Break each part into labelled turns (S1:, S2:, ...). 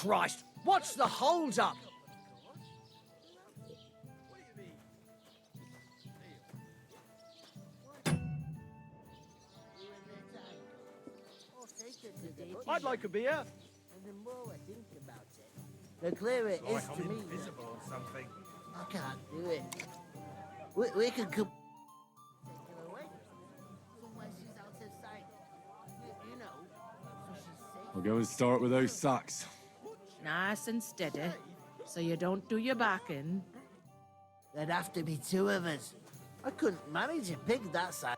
S1: Christ! What's the hold-up?
S2: I'd like a beer.
S3: And the more I think about it, the clearer it is to me.
S2: Invisible or something.
S3: I can't do it. We can come. Take her away from where she's out of sight. You know, so she's safe.
S4: I'll go and start with those sacks.
S5: Nice and steady, so you don't do your back in.
S3: There'd have to be two of us. I couldn't manage a pig that size.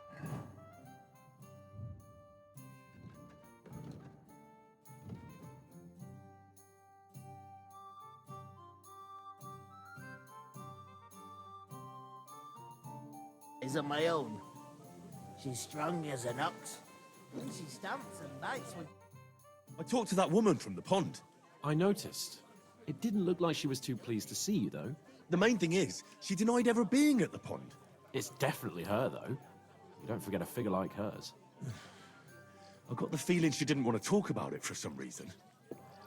S3: Is on my own. She's strong as an ox. And she stamps and bites when...
S4: I talked to that woman from the pond.
S6: I noticed. It didn't look like she was too pleased to see you, though.
S4: The main thing is, she denied ever being at the pond.
S6: It's definitely her, though. You don't forget a figure like hers.
S4: I got the feeling she didn't want to talk about it for some reason.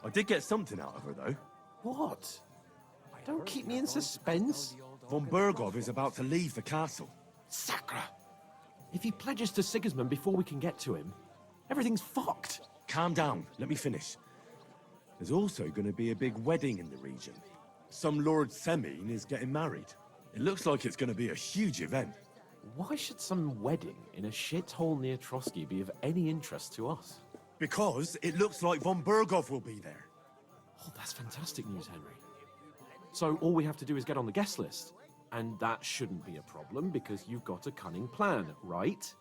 S4: I did get something out of her, though.
S6: What? Don't keep me in suspense.
S4: Von Bergov is about to leave the castle.
S6: Sacra! If he pledges to Sigismund before we can get to him, everything's fucked.
S4: Calm down, let me finish. There's also going to be a big wedding in the region. Some Lord Semine is getting married. It looks like it's going to be a huge event.
S6: Why should some wedding in a shithole near Trotsky be of any interest to us?
S4: Because it looks like Von Bergov will be there.
S6: Oh, that's fantastic news, Henry. So all we have to do is get on the guest list. And that shouldn't be a problem because you've got a cunning plan, right?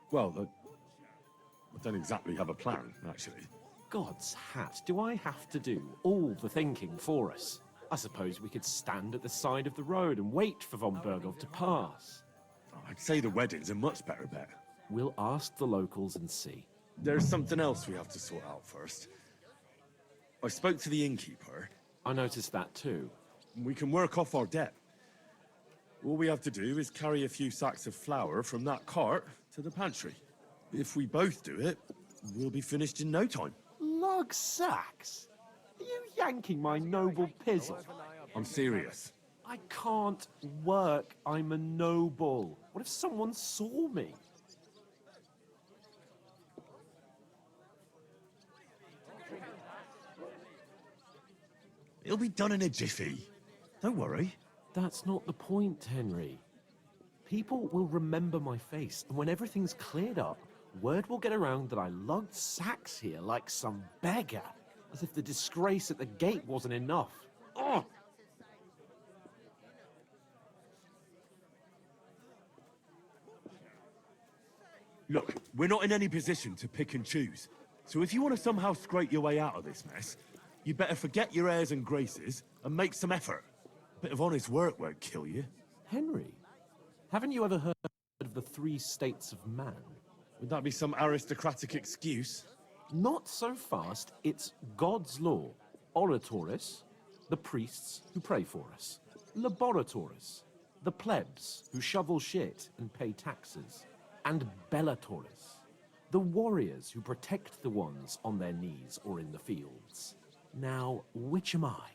S4: Well, I don't exactly have a plan, actually.
S6: God's hat, do I have to do all the thinking for us? I suppose we could stand at the side of the road and wait for Von Bergov to pass.
S4: I'd say the wedding's a much better bet.
S6: We'll ask the locals and see.
S4: There's something else we have to sort out first. I spoke to the innkeeper.
S6: I noticed that too.
S4: We can work off our debt. All we have to do is carry a few sacks of flour from that cart to the pantry. If we both do it, we'll be finished in no time.
S6: Lug sacks? Are you yanking my noble pizzle?
S4: I'm serious.
S6: I can't work. I'm a noble. What if someone saw me?
S4: It'll be done in a jiffy. Don't worry.
S6: That's not the point, Henry. People will remember my face, and when everything's cleared up, word will get around that I lugged sacks here like some beggar, as if the disgrace at the gate wasn't enough. Ugh!
S4: Look, we're not in any position to pick and choose. So if you want to somehow scrape your way out of this mess, you better forget your airs and graces and make some effort. A bit of honest work won't kill you.
S6: Henry, haven't you ever heard of the 3 states of man?
S4: Would that be some aristocratic excuse?
S6: Not so fast. It's God's law. Oratoris, the priests who pray for us. Laboratoris, the plebs who shovel shit and pay taxes. And Bellatoris, the warriors who protect the ones on their knees or in the fields. Now, which am I?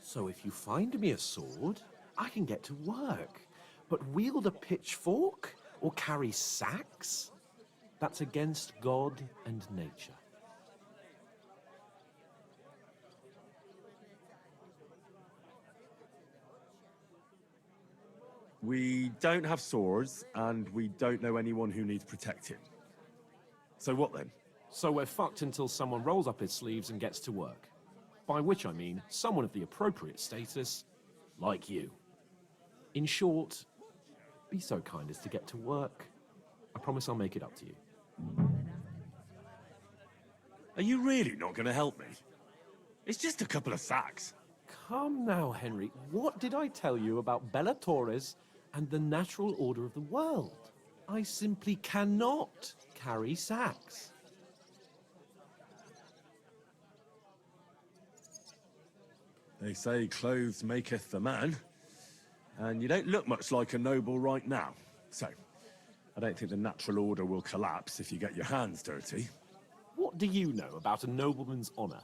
S6: So if you find me a sword, I can get to work. But wield a pitchfork or carry sacks? That's against God and nature.
S4: We don't have swords, and we don't know anyone who needs protecting. So what then?
S6: So we're fucked until someone rolls up his sleeves and gets to work. By which I mean someone of the appropriate status, like you. In short, be so kind as to get to work. I promise I'll make it up to you.
S4: Are you really not going to help me? It's just a couple of sacks.
S6: Come now, Henry. What did I tell you about Bellatoris and the natural order of the world? I simply cannot carry sacks.
S4: They say clothes maketh the man, and you don't look much like a noble right now. So, I don't think the natural order will collapse if you get your hands dirty.
S6: What do you know about a nobleman's honor?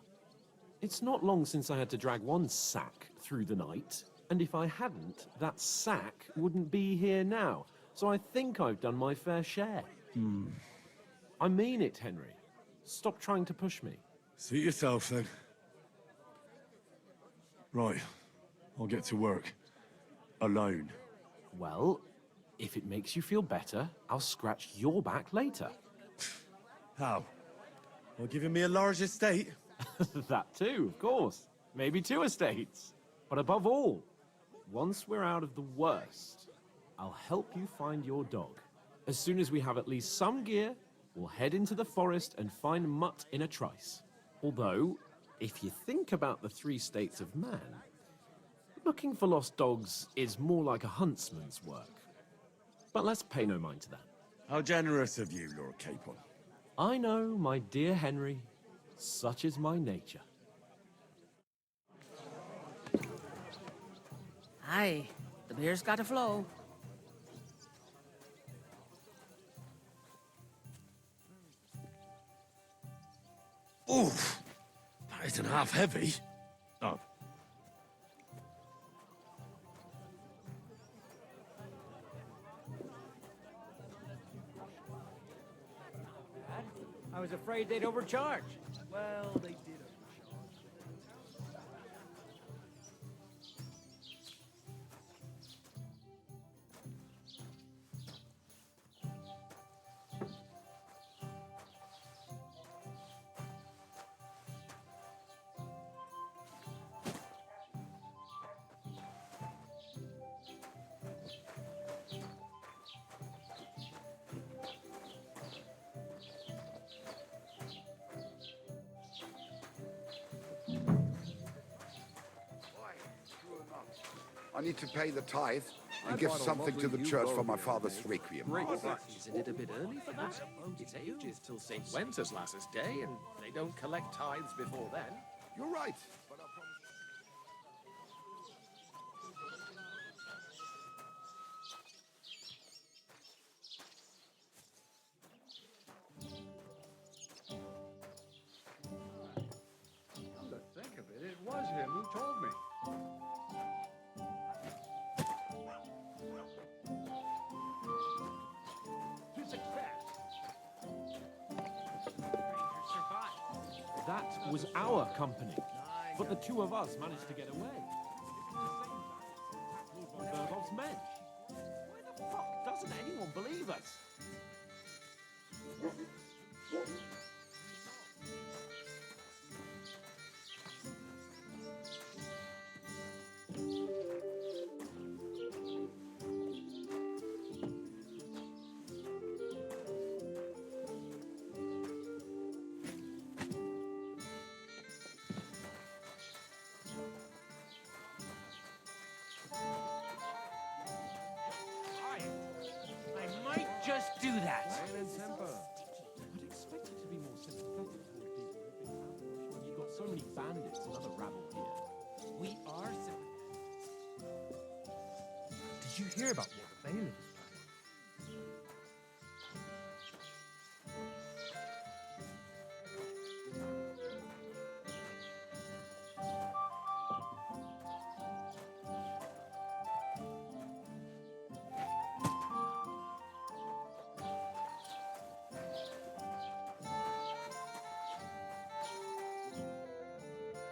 S6: It's not long since I had to drag one sack through the night, and if I hadn't, that sack wouldn't be here now. So I think I've done my fair share. I mean it, Henry. Stop trying to push me.
S4: Suit yourself, then. Right. I'll get to work. Alone.
S6: Well, if it makes you feel better, I'll scratch your back later.
S4: How? Well, giving me a large estate?
S6: That too, of course. Maybe 2 estates. But above all, once we're out of the worst, I'll help you find your dog. As soon as we have at least some gear, we'll head into the forest and find Mutt in a trice. Although, if you think about the 3 states of man, looking for lost dogs is more like a huntsman's work. But let's pay no mind to that.
S4: How generous of you, Lord Capon.
S6: I know, my dear Henry, such is my nature.
S5: Aye, the beer's got to flow.
S4: Oof! That isn't half heavy. Oh.
S2: I was afraid they'd overcharge. Well, they did.
S7: I need to pay the tithe and give something to the church for my father's requiem.
S8: Isn't it a bit early for that? It's ages till St. Wenceslas's Day, and they don't collect tithes before then.
S7: You're right, but I promise...
S2: Come to think of it, it was him who told me. To success.
S6: That was our company, but the 2 of us managed to get away. Bergov's men. Why the fuck doesn't anyone believe us?
S1: I might just do that.
S6: I'd expect you to be more sympathetic toward people who've been ambushed when you've got so many bandits and other rabble here.
S1: We are Did you hear about what the bailiff is planning?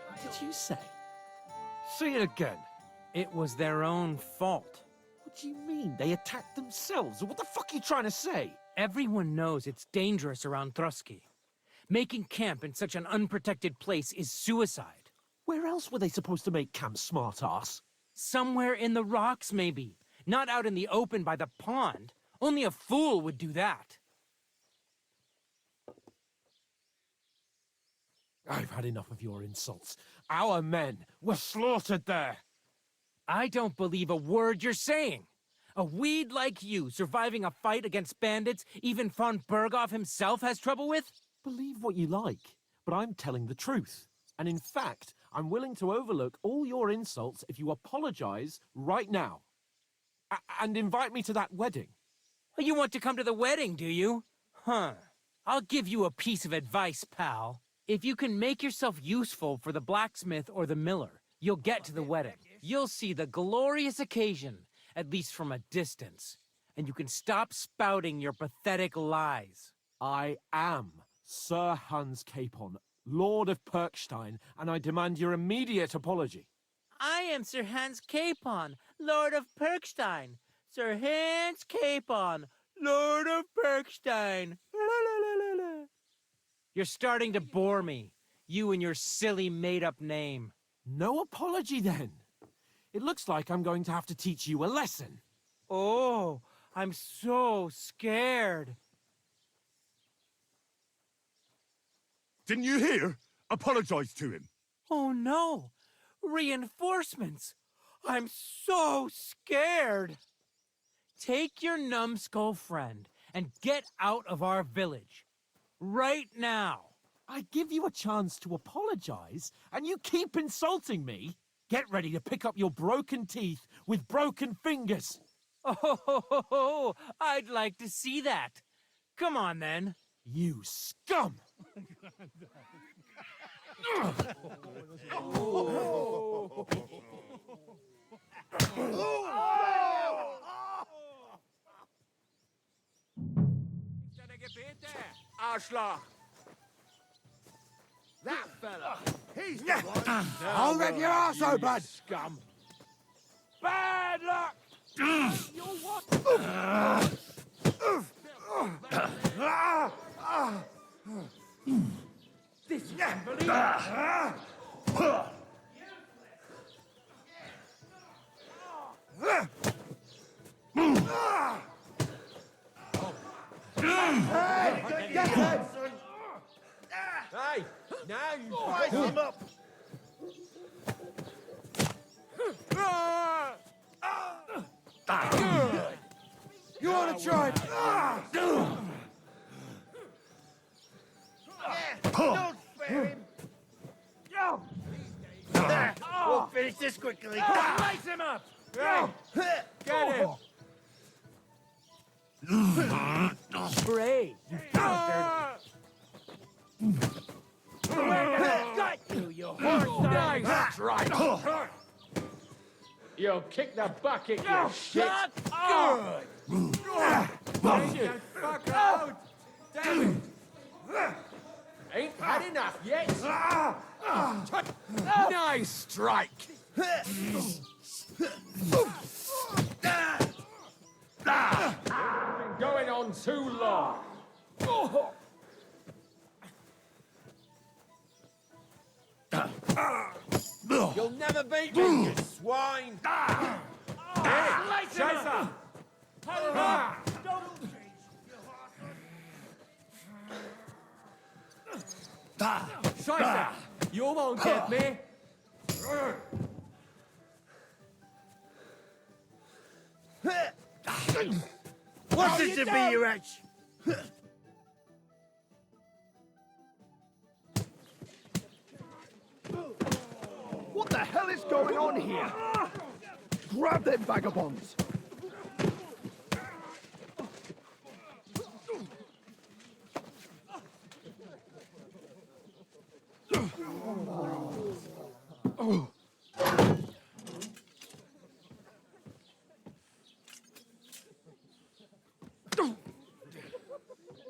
S6: What did you say?
S9: Say it again. It was their own fault.
S6: What do you mean? They attacked themselves? What the fuck are you trying to say?
S9: Everyone knows it's dangerous around Thruski. Making camp in such an unprotected place is suicide.
S6: Where else were they supposed to make camp, smart-ass?
S9: Somewhere in the rocks, maybe. Not out in the open by the pond. Only a fool would do that.
S6: I've had enough of your insults. Our men were slaughtered there.
S9: I don't believe a word you're saying. A weed like you surviving a fight against bandits even von Berghoff himself has trouble with?
S6: Believe what you like, but I'm telling the truth. And in fact, I'm willing to overlook all your insults if you apologize right now. And invite me to that wedding.
S9: You want to come to the wedding, do you? Huh. I'll give you a piece of advice, pal. If you can make yourself useful for the blacksmith or the miller, you'll get to the wedding. You'll see the glorious occasion, at least from a distance. And you can stop spouting your pathetic lies.
S6: I am Sir Hans Capon, Lord of Perkstein, and I demand your immediate apology.
S9: I am Sir Hans Capon, Lord of Perkstein. Sir Hans Capon, Lord of Perkstein. You're starting to bore me, you and your silly made-up name.
S6: No apology, then. It looks like I'm going to have to teach you a lesson.
S9: Oh, I'm so scared.
S4: Didn't you hear? Apologize to him.
S9: Oh no, reinforcements. I'm so scared. Take your numbskull friend and get out of our village. Right now.
S6: I give you a chance to apologize, and you keep insulting me? Get ready to pick up your broken teeth with broken fingers.
S9: Oh, I'd like to see that. Come on, then.
S6: You scum!
S2: Arschloch! That fella! He's the one!
S7: I'll rip your ass open!
S2: Scum!
S6: Bad luck!
S9: This is unbelievable.
S2: Hey! Now you fight him up!
S7: You want to try?
S2: Don't spare him! We'll finish this quickly!
S9: Lace him up!
S2: Get him!
S9: Brave, you bastard! Got you, you horse!
S2: Nice strike! You'll kick the bucket, you shit!
S9: Good!
S2: Get fuck out! Damn it! Ain't had enough yet! Nice strike! Been going on too long! You'll never beat me, you swine! Chaser! Scheiße! You won't get me! What's this to be, you wretch?
S1: What the hell is going on here? Grab them vagabonds!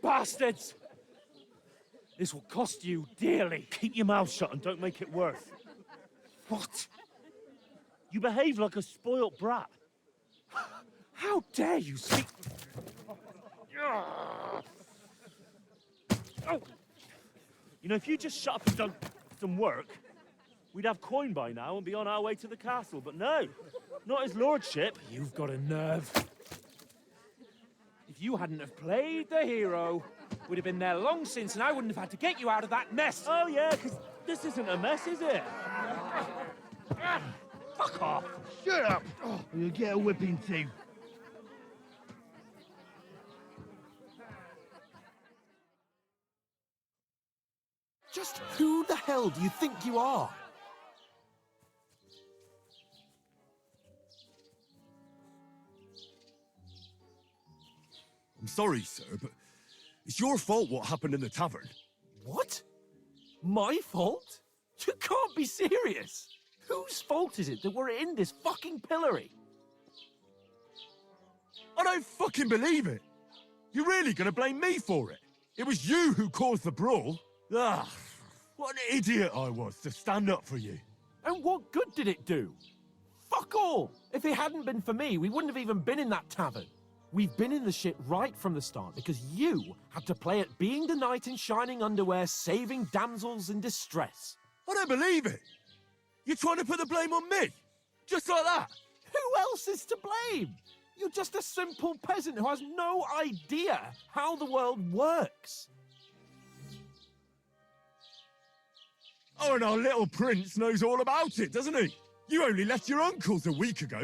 S9: Bastards! This will cost you dearly.
S4: Keep your mouth shut and don't make it worse.
S9: What?
S4: You behave like a spoilt brat.
S9: How dare you speak?
S4: You know, if you just shut up and done some work, we'd have coin by now and be on our way to the castle. But no, not his lordship.
S9: You've got a nerve. If you hadn't have played the hero, we'd have been there long since, and I wouldn't have had to get you out of that mess.
S4: Oh yeah, because this isn't a mess, is it? Fuck off.
S1: Shut up! Or you'll get a whipping too.
S6: Just who the hell do you think you are?
S4: I'm sorry, sir, but It's your fault what happened in the tavern.
S6: What? My fault? You can't be serious. Whose fault is it that we're in this fucking pillory?
S4: I don't fucking believe it. You're really gonna blame me for it? It was you who caused the brawl. Ah, what an idiot I was to stand up for you.
S6: And what good did it do? Fuck all! If it hadn't been for me, we wouldn't have even been in that tavern. We've been in the shit right from the start because you had to play at being the knight in shining underwear, saving damsels in distress.
S4: I don't believe it. You're trying to put the blame on me? Just like that?
S6: Who else is to blame? You're just a simple peasant who has no idea how the world works.
S4: Oh, and our little prince knows all about it, doesn't he? You only left your uncle's a week ago.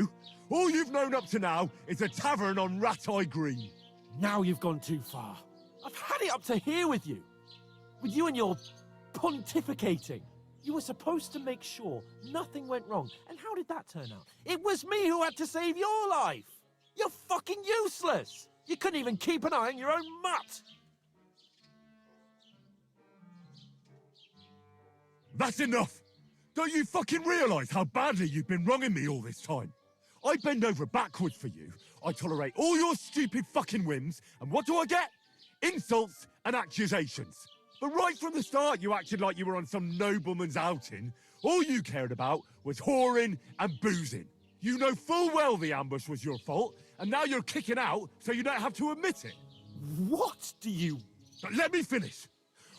S4: All you've known up to now is a tavern on Rat-Eye Green.
S6: Now you've gone too far. I've had it up to here with you. With you and your pontificating. You were supposed to make sure nothing went wrong. And how did that turn out? It was me who had to save your life. You're fucking useless. You couldn't even keep an eye on your own mutt.
S4: That's enough. Don't you fucking realise how badly you've been wronging me all this time? I bend over backwards for you. I tolerate all your stupid fucking whims. And what do I get? Insults and accusations. But right from the start, you acted like you were on some nobleman's outing. All you cared about was whoring and boozing. You know full well the ambush was your fault, and now you're kicking out so you don't have to admit it.
S6: What do you...
S4: But let me finish.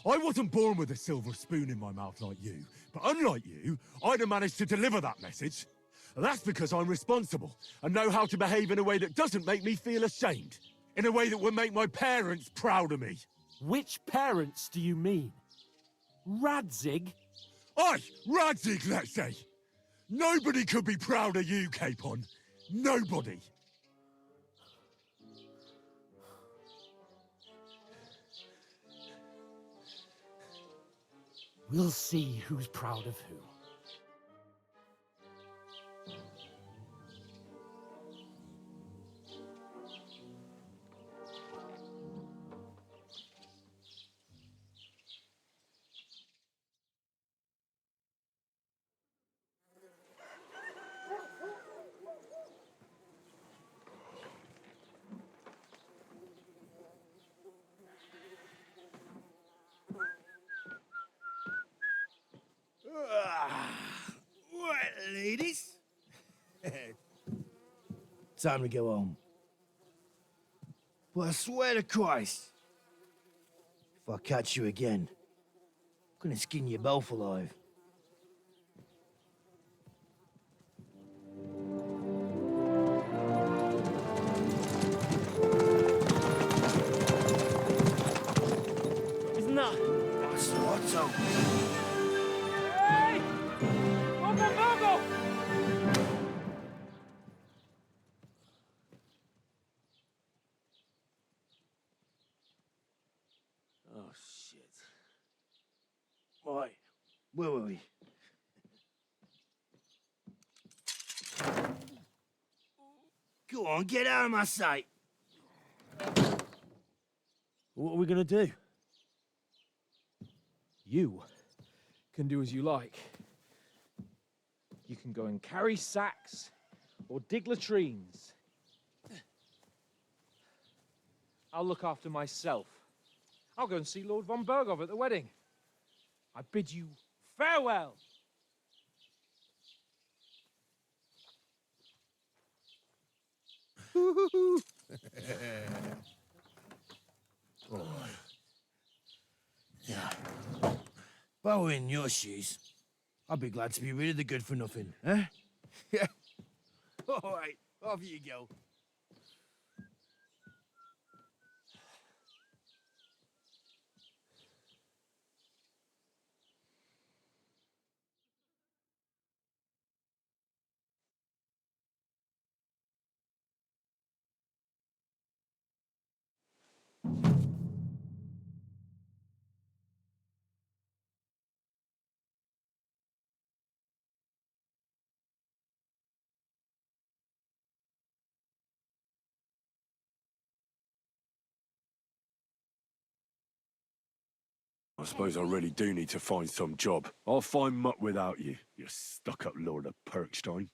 S4: I wasn't born with a silver spoon in my mouth like you, but unlike you, I'd have managed to deliver that message. That's because I'm responsible and know how to behave in a way that doesn't make me feel ashamed. In a way that would make my parents proud of me.
S6: Which parents do you mean? Radzig?
S4: Aye, Radzig, let's say. Nobody could be proud of you, Capon. Nobody.
S6: We'll see who's proud of who.
S10: Right, ladies. Time to go home. But I swear to Christ, if I catch you again, I'm gonna skin you both alive.
S9: Isn't that?
S10: What's up?
S9: Hey! Open Virgo!
S10: Oh, shit. Right, where were we? Go on, get out of my sight. What are we gonna do?
S2: You can do as you like. You can go and carry sacks or dig latrines. I'll look after myself. I'll go and see Lord von Bergov at the wedding. I bid you farewell.
S10: Yeah. If I were in your shoes, I'd be glad to be rid of the good for nothing, eh? Yeah. All right, off you go.
S4: I suppose I really do need to find some job. I'll find muck without you, you stuck-up Lord of Perkstein.